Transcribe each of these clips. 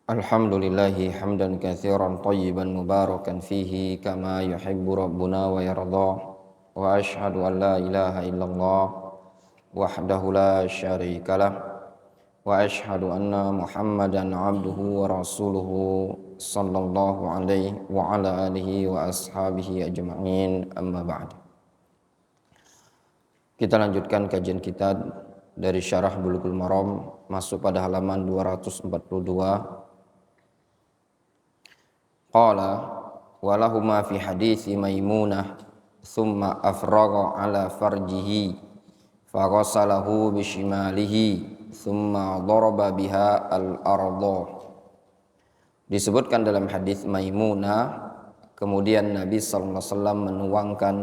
Alhamdulillahi hamdan katsiran tayyiban mubarakan fihi kama yuhibbu rabbuna wa yarda wa ashhadu an la ilaha illallah wahdahu la syarikalah wa ashhadu anna Muhammadan abduhu wa rasuluhu sallallahu alaihi wa ala alihi wa ashabihi ajma'in, amma ba'd. Kita lanjutkan kajian kita dari Syarah Bulughul Maram, masuk pada halaman 242. Qala walahuma fi hadithi Maimunah thumma afragha ala farjihi faghasalahu bishimalihi thumma daraba biha al-arda. Disebutkan dalam hadis Maimunah, kemudian Nabi sallallahu alaihi wasallam menuangkan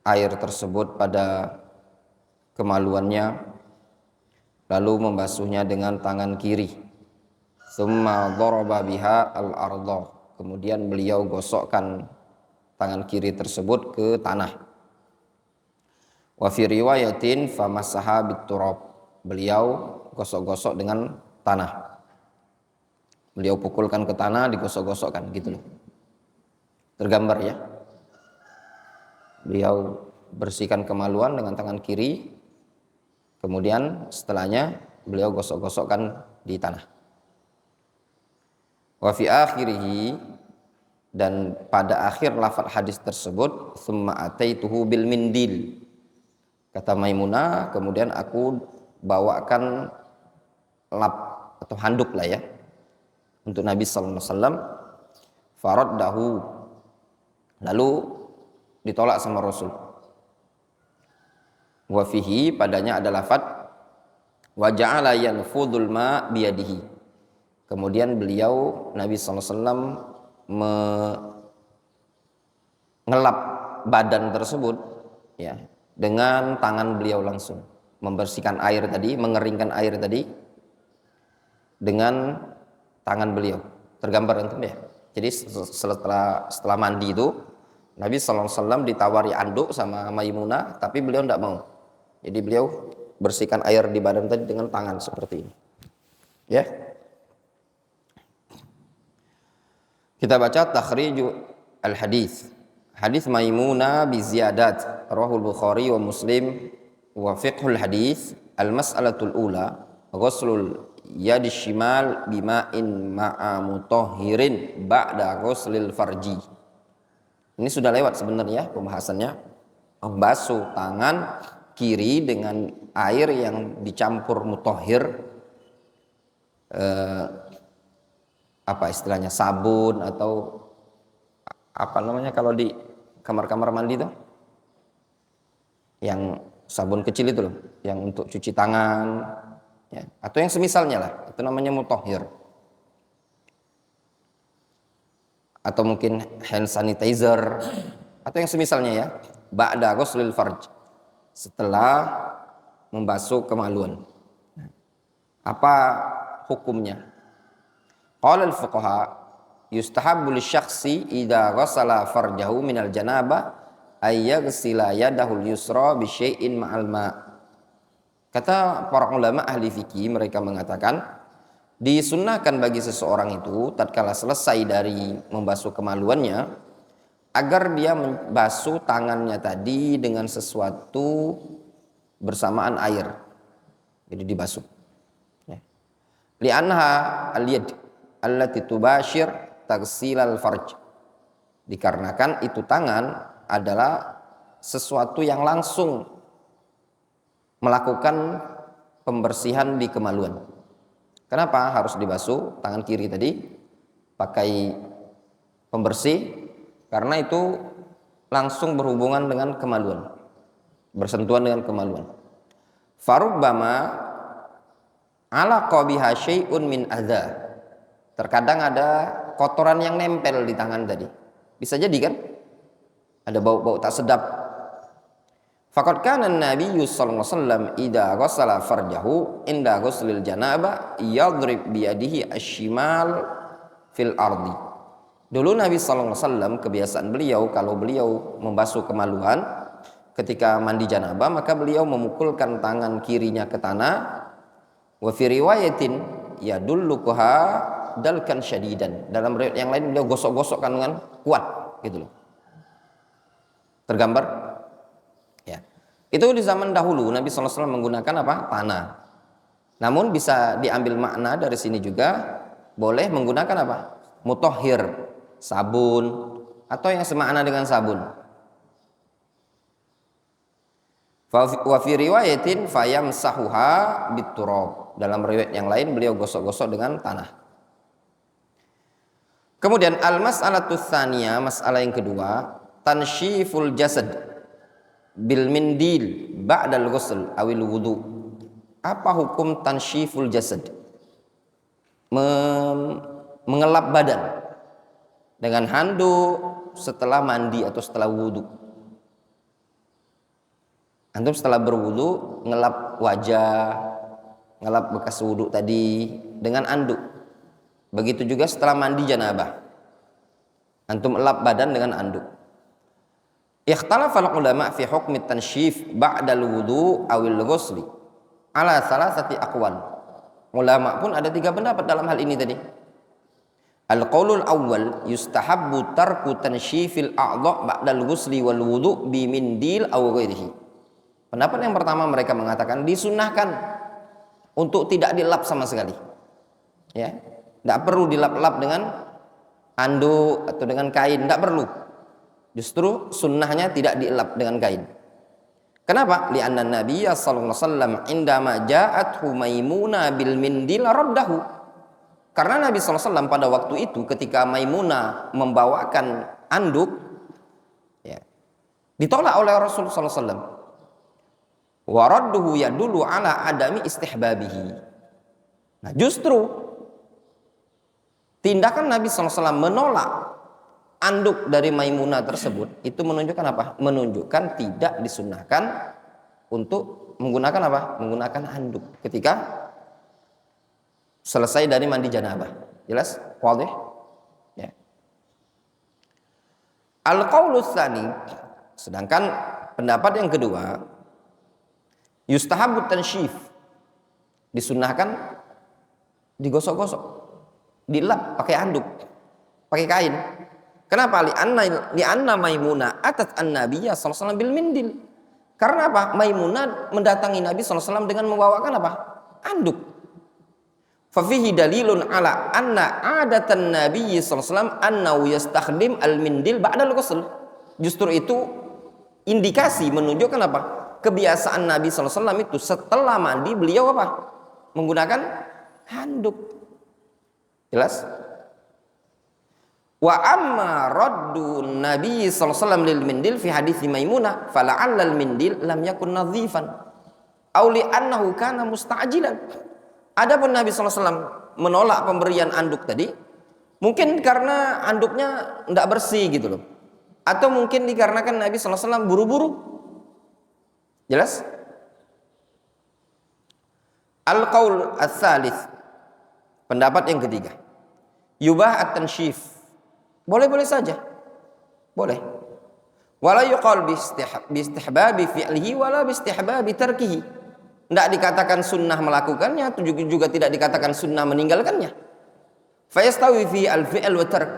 air tersebut pada kemaluannya, lalu membasuhnya dengan tangan kiri. Tsumma daraba biha al-ardh. Kemudian beliau gosokkan tangan kiri tersebut ke tanah. Wa fi riwayatin famasaha bit-turab. Beliau gosok-gosok dengan tanah. Beliau pukulkan ke tanah, digosok-gosokkan gitu loh. Tergambar ya. Beliau bersihkan kemaluan dengan tangan kiri. Kemudian setelahnya beliau gosok-gosokkan di tanah. Wa fi akhirih, dan pada akhir lafaz hadis tersebut, tsumma ataituhu bil mindil. Kata Maimunah, kemudian aku bawakan lap atau handuk lah ya untuk Nabi sallallahu alaihi wasallam. Faraddahu, lalu ditolak sama Rasul. Wa fihi, padanya ada lafaz wa ja'ala yanfudul ma biyadihi. Kemudian beliau Nabi sallallahu alaihi wasallam mengelap badan tersebut ya dengan tangan beliau langsung, membersihkan air tadi, mengeringkan air tadi dengan tangan beliau. Tergambar antum ya. Jadi setelah mandi itu Nabi sallallahu alaihi wasallam ditawari anduk sama Maimunah, tapi beliau tidak mau. Jadi beliau bersihkan air di badan tadi dengan tangan seperti ini. Ya. Kita baca takhriju al-hadis. Hadis Maimunah bi ziyadat, rawahul Bukhari wa Muslim. Wa fiqhul hadis, al-mas'alatul ula, ghuslul yadi shimal bima'in ma'a mutahhirin ba'da ghuslil farji. Ini sudah lewat sebenarnya pembahasannya. Membasuh tangan kiri dengan air yang dicampur mutahhir, apa istilahnya, sabun atau apa namanya kalau di kamar-kamar mandi tuh, yang sabun kecil itu loh, yang untuk cuci tangan ya, atau yang semisalnya lah, itu namanya mutahhir. Atau mungkin hand sanitizer atau yang semisalnya ya, ba'da ghuslil farj, setelah membasuh kemaluan. Apa hukumnya? Qala al-fuqaha yustahabbu lisyakhsi idza ghasala farjahu minal janabah ay yaghsila yadahu al-yusra bi syai'in ma'al ma'. Kata para ulama ahli fikih, mereka mengatakan disunnahkan bagi seseorang itu tatkala selesai dari membasuh kemaluannya agar dia membasuh tangannya tadi dengan sesuatu bersamaan air. Jadi dibasuh. Ya. Li'anha al-yad allati tubashir taghsilal farj. Dikarenakan itu tangan adalah sesuatu yang langsung melakukan pembersihan di kemaluan. Kenapa harus dibasuh tangan kiri tadi pakai pembersih? Karena itu langsung berhubungan dengan kemaluan, bersentuhan dengan kemaluan. Farubbama alaqa biha syai'un min adza. Terkadang ada kotoran yang nempel di tangan tadi. Bisa jadi kan? Ada bau-bau tak sedap. Faqad kana an-nabiyyu sallallahu alaihi wasallam idza ghassala farjahu inda ghuslil janabah yadrib bi yadihi asy-shimal fil ardi. Dulu Nabi sallallahu alaihi wasallam kebiasaan beliau kalau beliau membasuh kemaluan, ketika mandi janabah maka beliau memukulkan tangan kirinya ke tanah. Wa fi riwayatin yadullukuha dalkan syadidan. Dalam riwayat yang lain beliau gosok-gosokkan dengan kuat gitu loh. Tergambar? Ya. Itu di zaman dahulu Nabi SAW menggunakan apa? Tanah. Namun bisa diambil makna dari sini juga boleh menggunakan apa? Mutahhir, sabun atau yang semakna dengan sabun. Wa fi riwayatin fayamsahuha biturab. Dalam riwayat yang lain beliau gosok-gosok dengan tanah. Kemudian al-mas'alatu tsaniyah, masalah yang kedua, tansyiful jasad bil mindil ba'dal ghusl awil wudu. Apa hukum tansyiful jasad? Mengelap badan dengan handuk setelah mandi atau setelah wudu. Antum setelah berwudu ngelap wajah, ngelap bekas wudu tadi dengan anduk. Begitu juga setelah mandi janabah, antum elap badan dengan anduk. Ikhtalafal ulama fi hukmi tansyif ba'dal wudu awil ghusli ala salasati aqwal. Ulama pun ada 3 pendapat dalam hal ini tadi. Al-qaulul awwal yustahabbu tarku tansyifil a'dha ba'dal ghusli wal wudu bi mindil aw ghairihi. Pendapat yang pertama mereka mengatakan disunnahkan untuk tidak dilap sama sekali. Ya, tidak perlu dilap-lap dengan anduk atau dengan kain, tidak perlu. Justru sunnahnya tidak dilap dengan kain. Kenapa? Li'anna Nabiya sallallahu alaihi wasallam indama ja'athu Maimunah bil mindil raddahu. Karena Nabi sallallahu alaihi wasallam pada waktu itu ketika Maimunah membawakan anduk, ya, ditolak oleh Rasul sallallahu alaihi wasallam. Wa radduhu yadullu ala adami istihbabihi. Nah, justru tindakan Nabi SAW menolak anduk dari Maimunah tersebut itu menunjukkan apa? Menunjukkan tidak disunnahkan untuk menggunakan apa? Menggunakan anduk ketika selesai dari mandi janabah. Jelas? Wadih? Ya. Al-qaulu tsani, sedangkan pendapat yang kedua, yustahabut tansyif, disunnahkan digosok-gosok, dilap pakai anduk, pakai kain. Kenapa? Li'anna Maimunah atat an-nabiyya sallallahu alaihi wasallam bil mindil. Karena apa? Maimunah mendatangi Nabi sallallahu alaihi wasallam dengan membawakan apa? Anduk. Fa fihi dalilun ala anna adatan nabiyyi sallallahu alaihi wasallam annahu yastakhdim al-mindil ba'da al-ghusl. Justru itu indikasi menunjukkan apa? Kebiasaan Nabi SAW itu setelah mandi beliau apa? Menggunakan handuk. Jelas? Wa amma raddu Nabi SAW lil mindil fi hadits Maimunah fala'alla al mindil lam yakun nadhifan aw li annahu kana musta'jilan. Adapun Nabi SAW menolak pemberian anduk tadi mungkin karena anduknya tidak bersih gitu loh, atau mungkin dikarenakan Nabi SAW buru-buru. Jelas? Al-qaul ats-tsalits, pendapat yang ketiga, yubah at-tansyif, boleh-boleh saja, boleh. Wala yuqal bi istihbabi fi'lihi wala bi istihbabi tarkihi. Tidak dikatakan sunnah melakukannya, juga tidak dikatakan sunnah meninggalkannya. Fa yastawi fi al-fi'l wa tark,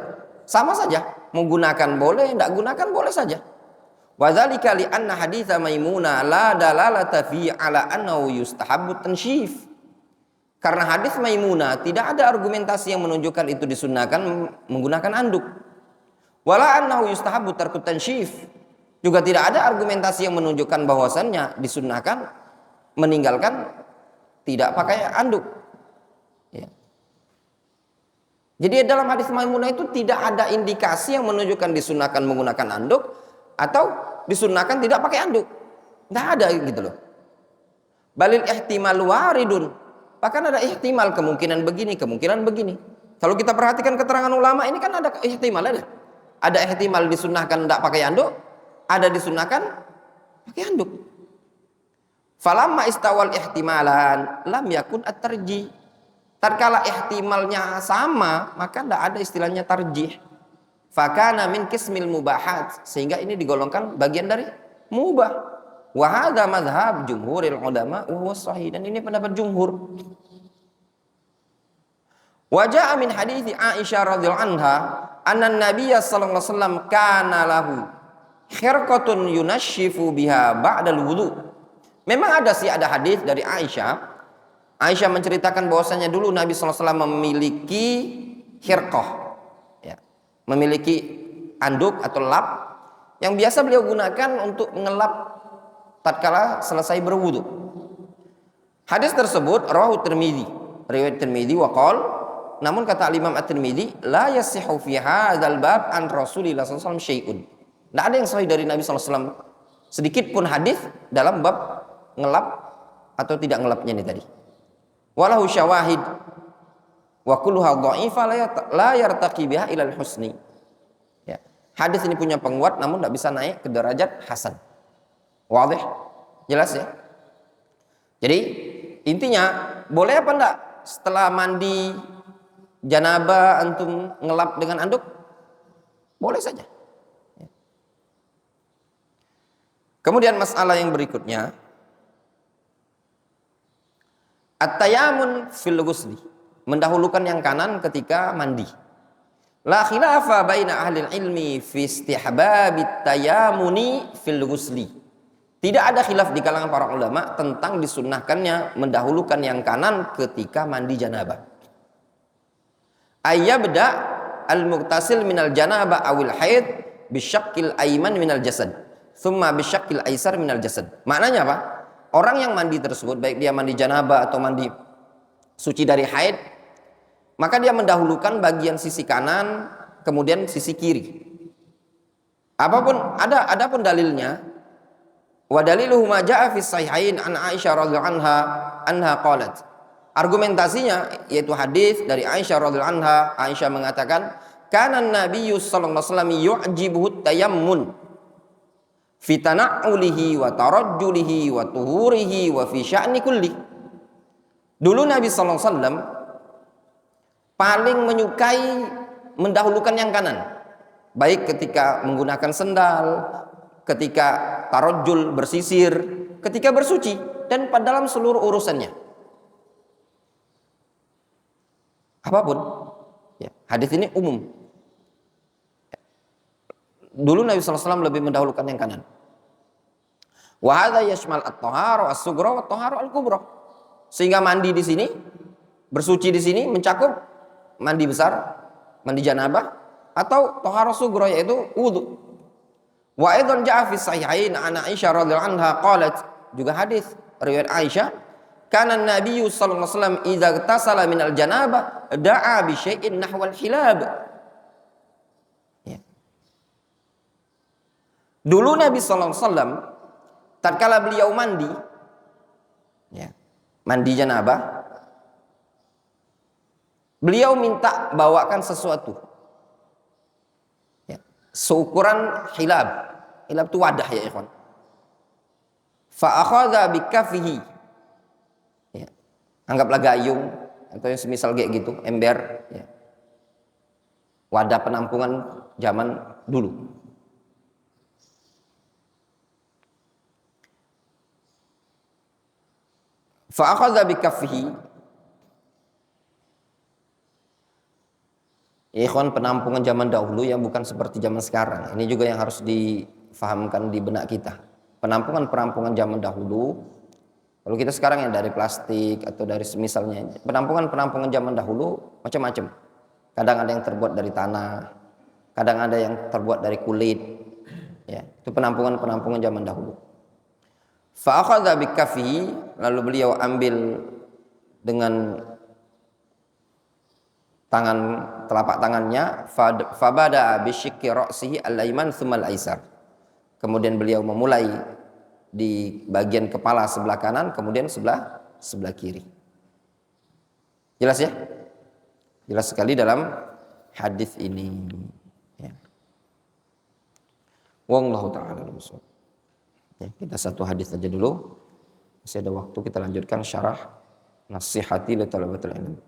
sama saja, menggunakan boleh, tidak gunakan boleh saja. Wa dzalika li anna haditsa Maimunah la dalalata fi ala annahu yustahabbu tansyif. Karena hadis Maimunah tidak ada argumentasi yang menunjukkan itu disunnahkan menggunakan anduk. Wala annahu yustahabbu tarku tansyif. Juga tidak ada argumentasi yang menunjukkan bahwasannya disunnahkan meninggalkan tidak pakai anduk. Ya. Jadi dalam hadis Maimunah itu tidak ada indikasi yang menunjukkan disunnahkan menggunakan anduk atau disunnahkan tidak pakai anduk. Tidak ada gitu loh. Balil ihtimal waridun. Bahkan ada ihtimal, kemungkinan begini, kemungkinan begini. Kalau kita perhatikan keterangan ulama ini kan ada ihtimal, ada. Ada ihtimal disunnahkan tidak pakai anduk, ada disunnahkan pakai anduk. Falamma istawal ihtimalan lam yakun at-tarjih. Tatkala ihtimalnya sama, maka tidak ada istilahnya tarjih. Fakana min qismil mubahat, sehingga ini digolongkan bagian dari mubah. Wa hadza madhhab jumhuril ulama wa huwa sahih, dan ini pendapat jumhur. Wa jaa min hadithi Aisyah radhiyallahu anha anna Nabiyya sallallahu alaihi wasallam kana lahu khirqatun yunashifu biha ba'dal wudu. Memang ada hadis dari Aisyah. Aisyah menceritakan bahwasanya dulu Nabi sallallahu alaihi wasallam memiliki khirqah, ya, memiliki anduk atau lap yang biasa beliau gunakan untuk mengelap tatkala selesai berwudu. Hadis tersebut rawahu Tirmidzi, riwayat Tirmidzi, wa qala, namun kata Imam At-Tirmidzi, la yasihu fi hadzal bab an Rasulillah sallallahu alaihi wasallam syai'un. Tidak ada yang sahih dari Nabi sallallahu alaihi wasallam sedikit pun hadis dalam bab ngelap atau tidak ngelapnya ini tadi. Walahu syawahid wa kulluha dha'ifa la yartaqi biha ila al-husni. Ya. Hadis ini punya penguat namun tidak bisa naik ke derajat hasan. Wadih? Jelas ya? Jadi intinya boleh apa enggak setelah mandi janabah antum ngelap dengan anduk? Boleh saja. Kemudian masalah yang berikutnya, at-tayamun fil ghusli, mendahulukan yang kanan ketika mandi. La khilafa baina ahli ilmi fi istihbabit tayamuni fil ghusli. Tidak ada khilaf di kalangan para ulama tentang disunnahkannya mendahulukan yang kanan ketika mandi janabah. Ayyabda al-mughtasil minal janabah awil haid bisyaqqil ayman minal jasad thumma bisyaqqil aysar minal jasad. Maknanya apa? Orang yang mandi tersebut, baik dia mandi janabah atau mandi suci dari haid, maka dia mendahulukan bagian sisi kanan kemudian sisi kiri. Adapun dalilnya, wa daliluhu ma jaa fi sahihain an Aisyah radhiyallahu anha qalat. Argumentasinya yaitu hadis dari Aisyah radhiyallahu anha. Aisyah mengatakan, kana Nabiyyu sallallahu alaihi wasallam yu'jibuhu tayammun fi tana'ulihi wa tarajjulihi wa tuhurihi wa fi sya'ni kulli. Dulu Nabi sallallahu alaihi wasallam paling menyukai mendahulukan yang kanan, baik ketika menggunakan sendal, ketika tarajjul bersisir, ketika bersuci, dan pada dalam seluruh urusannya. Apapun, ya, hadis ini umum. Dulu Nabi SAW lebih mendahulukan yang kanan. Wa hadza yashmal at-tahara as-sughra wa at-tahara al-kubra. Sehingga mandi di sini, bersuci di sini mencakup mandi besar, mandi janabah, atau tahara sughra yaitu wudu. Wa aidan ja'a fi sahihain an Aisyah radhiyallahu anha qalat, juga hadis riwayat Aisyah, kana Nabiyyu sallallahu alaihi wasallam idza tasala minal janabah da'a bi syai'in nahwal hilab. Ya. Dulu Nabi sallallahu alaihi wasallam tatkala beliau mandi, ya, mandi janabah, beliau minta bawakan sesuatu, ya, seukuran hilab. Hilab itu wadah ya ikhwan. Fa akhadha bi kaffihi, ya, anggaplah gayung atau yang semisal kayak gitu, ember, ya, wadah penampungan zaman dulu. Fa akhadha bi kaffihi, ikhwan, penampungan zaman dahulu yang bukan seperti zaman sekarang. Ini juga yang harus difahamkan di benak kita. Penampungan zaman dahulu, kalau kita sekarang yang dari plastik atau dari semisalnya, penampungan zaman dahulu macam-macam. Kadang ada yang terbuat dari tanah, kadang ada yang terbuat dari kulit. Ya, itu penampungan zaman dahulu. Fa akhadha bi kaffihi, lalu beliau ambil dengan telapak tangannya, fabada bi syiqqi ra'sihi al-ayman tsumma al-aysar. Kemudian beliau memulai di bagian kepala sebelah kanan, kemudian sebelah kiri. Jelas ya? Jelas sekali dalam hadis ini. Ya. Wallahu ta'ala a'lam. Ya, kita satu hadis saja dulu. Masih ada waktu, kita lanjutkan syarah Nasihati li Talabatul Ilm.